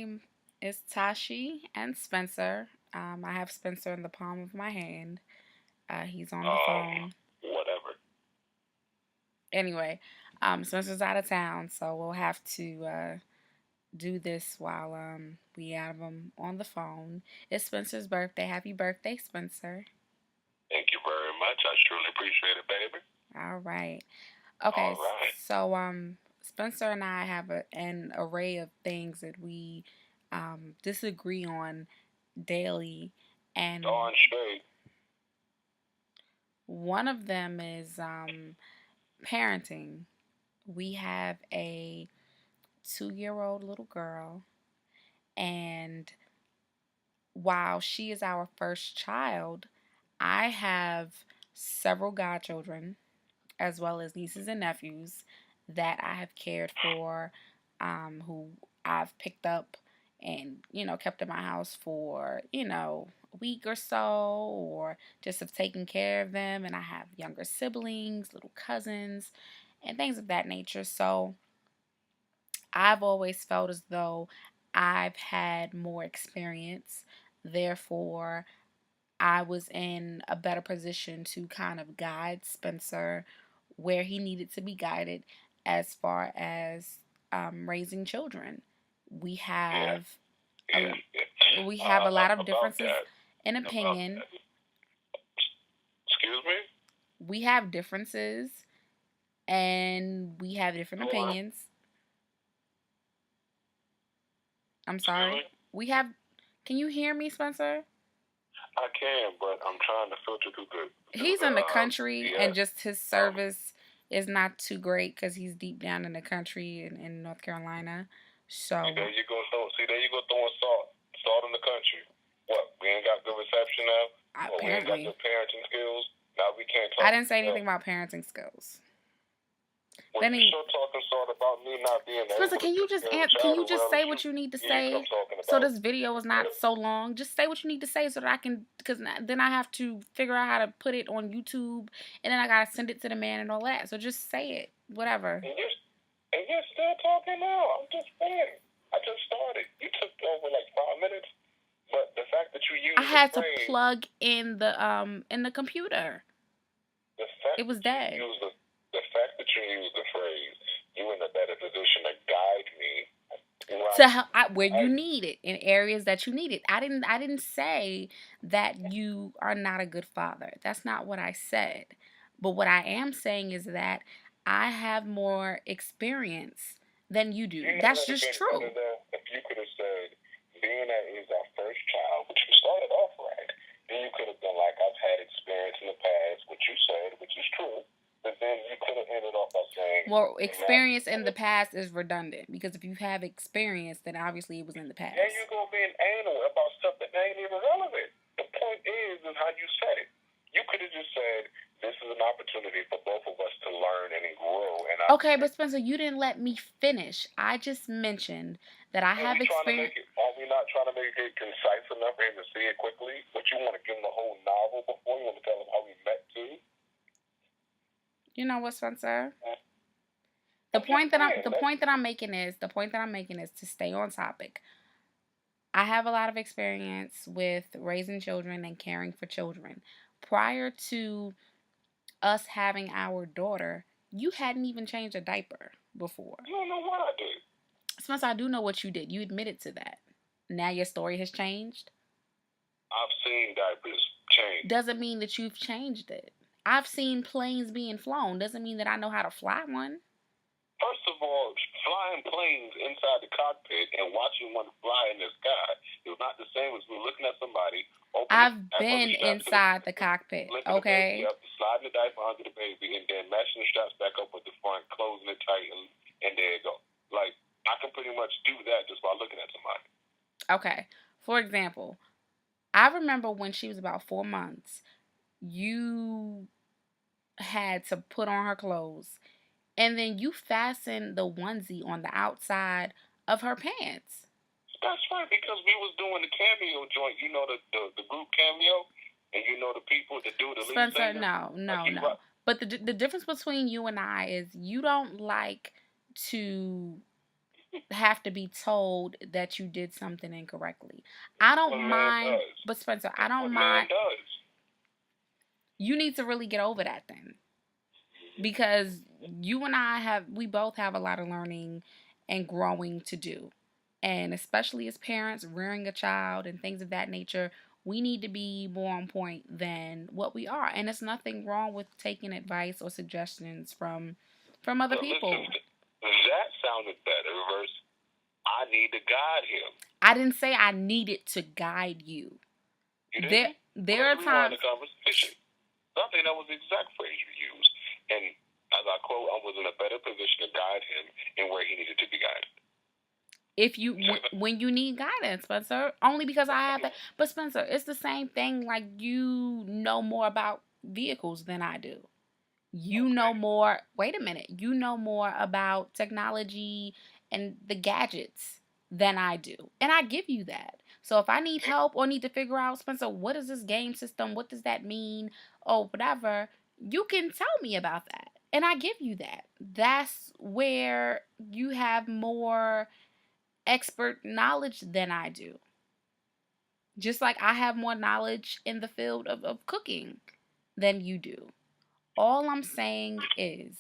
name is Tashi and Spencer. I have Spencer in the palm of my hand. He's on the phone. Whatever. Anyway, Spencer's out of town, so we'll have to do this while we have him on the phone. It's Spencer's birthday. Happy birthday, Spencer. Thank you very much. I truly appreciate it, baby. All right. All Okay, right. so Spencer and I have an array of things that we disagree on daily, and Darn straight. one of them is parenting. We have a 2 year old little girl, and while she is our first child, I have several godchildren as well as nieces and nephews that I have cared for, who I've picked up and, kept in my house for, a week or so, or just have taken care of them. And I have younger siblings, little cousins, and things of that nature. So I've always felt as though I've had more experience. Therefore, I was in a better position to kind of guide Spencer where he needed to be guided as far as raising children. We Yeah. have Yeah. a, Yeah. we have a lot of About differences that. in About opinion. that. Excuse me? We have differences and we have different Go on. opinions. I'm Excuse sorry. me? We have Can you hear me, Spencer? I can, but I'm trying to filter through He's the in the country BS. and just his service is not too great because he's deep down in the country in North Carolina. See, So there you go. See, there you go throwing salt in the country. What? We ain't got good reception now. Or we ain't got apparently, good parenting skills. Now we can't I talk. didn't say anything about parenting skills. Well, Then you he, sure talking sort about me not being Spencer, able to can you take just care of a can child you as just well say as you? what you need to Yeah, you know say what I'm talking so about. this video is not so long? Just say what you need to say so that I can, because then I have to figure out how to put it on YouTube and then I gotta send it to the man and all that. So just say it, whatever. And you're still talking now. I'm just saying. I just started. You took over like 5 minutes. But the fact that you I use the had to phrase, plug in the computer. the fact It was that you dead. use the fact that you use the phrase, you in a better position to guide me. To help where you need it in areas that you need it. I didn't say that you are not a good father. That's not what I said. But what I am saying is that I have more experience than you do. You know That's what would have just been better true. though if you could have said, being that it was our first child, which you started off right, then you could have been like, I've had experience in the past, which you said, which is true. But then you could have ended off by saying, Well, experience in the past is redundant because if you have experience, then obviously it was in the past. there you go being anal about stuff that ain't even relevant. The point is how you said it. You could have just said, this is an opportunity for both of us to learn and grow. And Okay, but Spencer, you didn't let me finish. I just mentioned that I have experience. Are we not trying to make it concise enough for him to see it quickly? But you want to give him the whole novel before you want to tell him how we met too? You know what, Spencer? The point that I'm making is to stay on topic. I have a lot of experience with raising children and caring for children. Prior to us having our daughter, you hadn't even changed a diaper before. You don't know what I did. Spencer, I do know what you did. You admitted to that. Now your story has changed. I've seen diapers change. Doesn't mean that you've changed it. I've seen planes being flown. Doesn't mean that I know how to fly one. First of all, flying planes inside the cockpit and watching one fly in the sky is not the same as looking at somebody. I've been inside the cockpit, okay? Yep, sliding the diaper under the baby and then matching the straps back up with the front, closing it tight, and there you go. Like, I can pretty much do that just by looking at somebody. Okay. For example, I remember when she was about 4 months, you had to put on her clothes and then you fastened the onesie on the outside of her pants. That's right, because we was doing the cameo joint, you know, the group cameo, and you know the people that do the lead Spencer, singer. no. But the difference between you and I is you don't like to have to be told that you did something incorrectly. I don't What man mind, does? but Spencer, I don't What man mind. does? You need to really get over that then. Because we both have a lot of learning and growing to do. And especially as parents, rearing a child and things of that nature, we need to be more on point than what we are. And it's nothing wrong with taking advice or suggestions from other But people. listen, that sounded better versus I need to guide him. I didn't say I needed to guide you. You didn't? There are times. The conversation. I think that was the exact phrase you used. And as I quote, I was in a better position to guide him in where he needed to be guided. If you when you need guidance, Spencer, only because I have that. But Spencer, it's the same thing. Like, you know more about vehicles than I do. You know more. Wait a minute. You know more about technology and the gadgets than I do, and I give you that. So if I need help or need to figure out, Spencer, what is this game system? What does that mean? Or whatever, you can tell me about that, and I give you that. That's where you have more expert knowledge than I do. Just like I have more knowledge in the field of cooking than you do. All I'm saying is,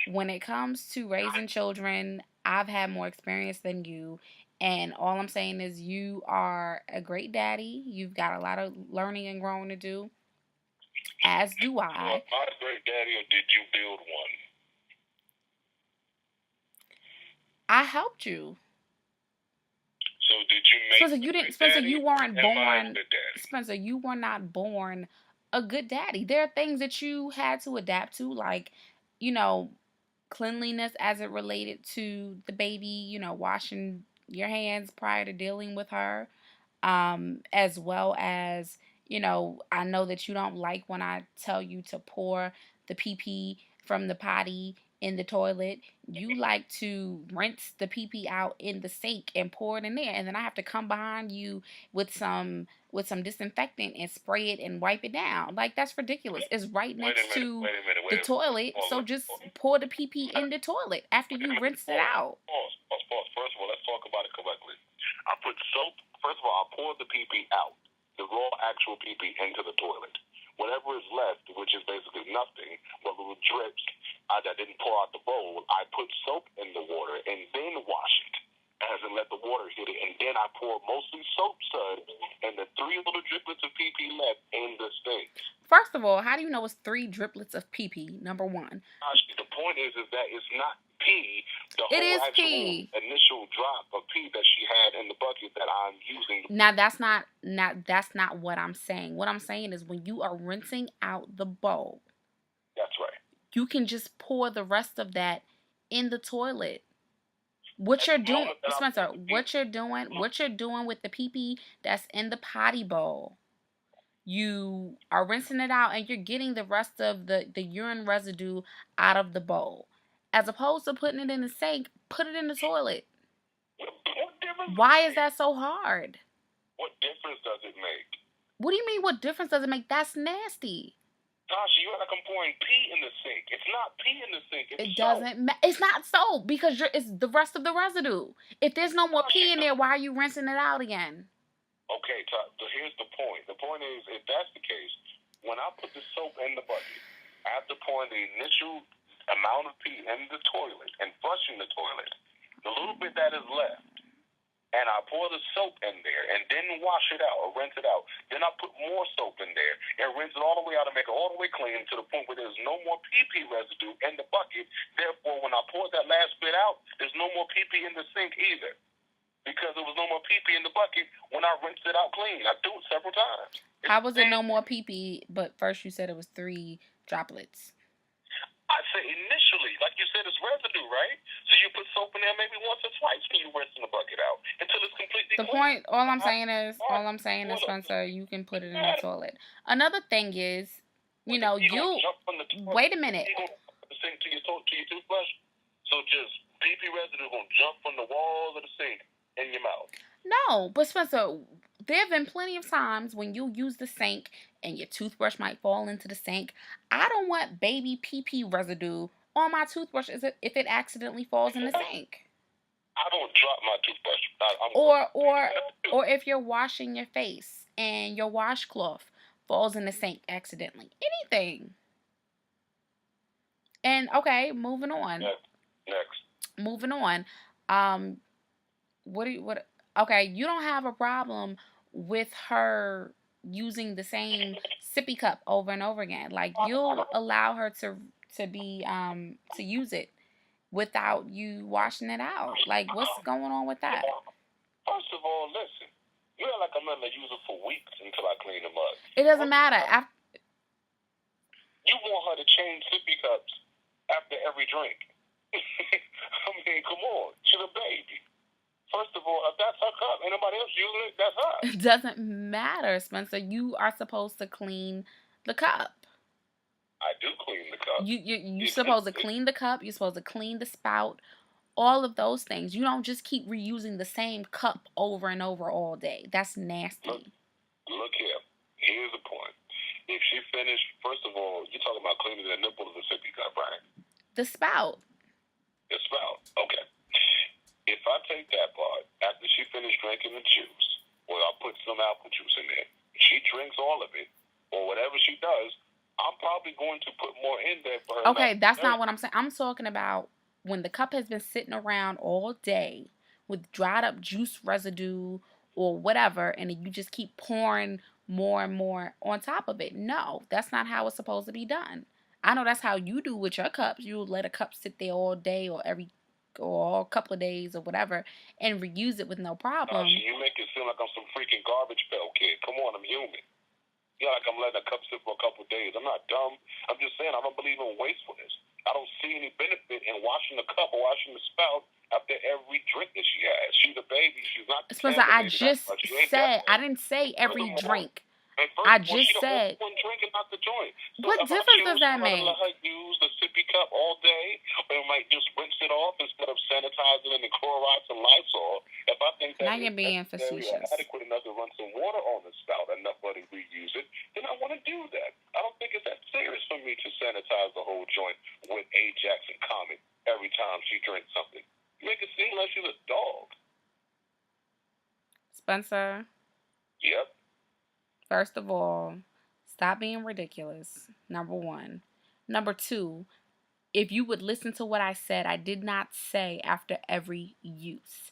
when it comes to raising children, I've had more experience than you. And all I'm saying is, you are a great daddy. You've got a lot of learning and growing to do, as do I. So, am I a great daddy, or did you build one? I helped you. So did you make Spencer, you didn't. Spencer, daddy? you weren't born. Daddy? Spencer, you were not born a good daddy. There are things that you had to adapt to, like, you know, cleanliness as it related to the baby. You know, washing your hands prior to dealing with her, as well as, I know that you don't like when I tell you to pour the pee pee from the potty in the toilet. You like to rinse the pee pee out in the sink and pour it in there, and then I have to come behind you with some disinfectant and spray it and wipe it down. Like, that's ridiculous. It's right next to the toilet, so just pour the pee pee in the toilet after you rinse it out. Pause. First of all, let's talk about it correctly. I put soap. First of all, I poured the pee pee out, the raw actual pee pee, into the toilet. Whatever is left, which is basically nothing, but little drips, I didn't pour out the bowl. I put soap in the water and then wash it, as in let the water hit it, and then I pour mostly soap suds and the 3 little driplets of pee pee left in the sink. First of all, how do you know it's 3 driplets of pee pee? Number one. The point is that it's not pee. It is pee. Initial drop of pee that she had in the bucket that I'm using. Now that's not what I'm saying. What I'm saying is, when you are rinsing out the bowl, that's right, you can just pour the rest of that in the toilet. What you're doing, Spencer, what you're doing with the pee pee that's in the potty bowl, you are rinsing it out and you're getting the rest of the urine residue out of the bowl. As opposed to putting it in the sink, put it in the toilet. Why is that so hard? What difference does it make? What do you mean, what difference does it make? That's nasty. Tasha, you act like I'm pouring pee in the sink. It's not pee in the sink. It doesn't. It's not soap, because it's the rest of the residue. If there's no more pee in there, why are you rinsing it out again? Okay, so here's the point. The point is, if that's the case, when I put the soap in the bucket, after pouring the initial amount of pee in the toilet and flushing the toilet, the little bit that is left, and I pour the soap in there and then wash it out or rinse it out. Then I put more soap in there and rinse it all the way out and make it all the way clean to the point where there's no more pee-pee residue in the bucket. Therefore, when I pour that last bit out, there's no more pee-pee in the sink either, because there was no more pee-pee in the bucket when I rinsed it out clean. I do it several times. How was it no more pee-pee, but first you said it was 3 droplets? I said initially, like you said, it's residue, right? So you put soap in there maybe once or twice when you rinse the bucket out until it's completely clean. All I'm saying is, Spencer, you can put it in the toilet. Another thing is, wait a minute. Sink to your toothbrush, so just pee-pee residue gonna jump from the walls of the sink in your mouth. No, but Spencer, there have been plenty of times when you use the sink and your toothbrush might fall into the sink. I don't want baby pee-pee residue on my toothbrush if it accidentally falls in the sink. I don't drop my toothbrush. Or if you're washing your face and your washcloth falls in the sink accidentally. Anything. And okay, moving on. Next. Moving on. Um what okay, you don't have a problem with her using the same sippy cup over and over again. Like you'll allow her to be to use it without you washing it out. Like what's going on with that? First of all, listen. You act like I'm letting her use it for weeks until I clean them up. It doesn't matter. You want her to change sippy cups after every drink. I mean, come on. She's a baby. First of all, if that's her cup, ain't nobody else using it, that's her. It doesn't matter, Spencer. You are supposed to clean the cup. I do clean the cup. You're supposed to clean the cup. You're supposed to clean the spout. All of those things. You don't just keep reusing the same cup over and over all day. That's nasty. Look here. Here's the point. If she finished, first of all, you're talking about cleaning the nipple of the sippy cup, right? The spout. The spout. Okay. If I take that part, after she finished drinking the juice, or I'll put some apple juice in there, she drinks all of it, or whatever she does, I'm probably going to put more in there for her. Okay, that's not what I'm saying. I'm talking about when the cup has been sitting around all day with dried up juice residue or whatever, and you just keep pouring more and more on top of it. No, that's not how it's supposed to be done. I know that's how you do with your cups. You let a cup sit there all day or a couple of days or whatever and reuse it with no problem. You make it seem like I'm some freaking garbage pail kid. Come on, I'm human. You know, like I'm letting a cup sit for a couple of days. I'm not dumb. I'm just saying I don't believe in wastefulness. I don't see any benefit in washing the cup or washing the spout after every drink that she has. She's a baby. She's not. Spencer, I just said, I didn't say every drink. I just said. Drinking out the joint. So what difference does that make? Let her use the sippy cup all day, or might just rinse it off instead of sanitizing it in Clorox and Lysol. If I think that now you're being facetious. Adequate enough to run some water on the spout, enough for her to reuse it, then I want to do that. I don't think it's that serious for me to sanitize the whole joint with Ajax and Comet every time she drinks something. You make it seem like she's a dog. Spencer. Yep. First of all, stop being ridiculous. Number one. Number two, if you would listen to what I said, I did not say after every use.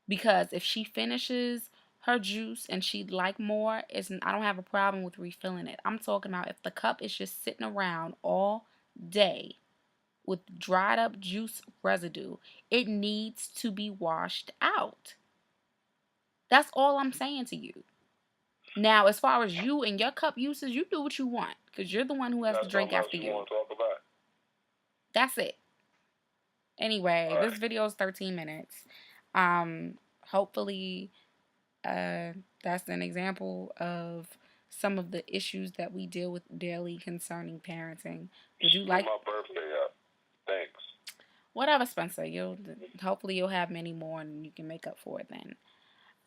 Because if she finishes her juice and she'd like more, I don't have a problem with refilling it. I'm talking about if the cup is just sitting around all day with dried up juice residue, it needs to be washed out. That's all I'm saying to you. Now, as far as you and your cup uses, you do what you want because you're the one who has to drink after you. Want to talk about? That's it. Anyway, this video is 13 minutes. Hopefully, that's an example of some of the issues that we deal with daily concerning parenting. Would you like my birthday up? Thanks. Whatever, Spencer. Hopefully you'll have many more and you can make up for it then.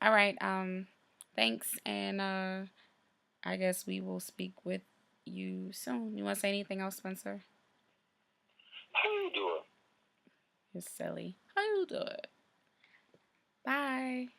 All right. Thanks, and I guess we will speak with you soon. You want to say anything else, Spencer? How you doing? You're silly. How you doing? Bye.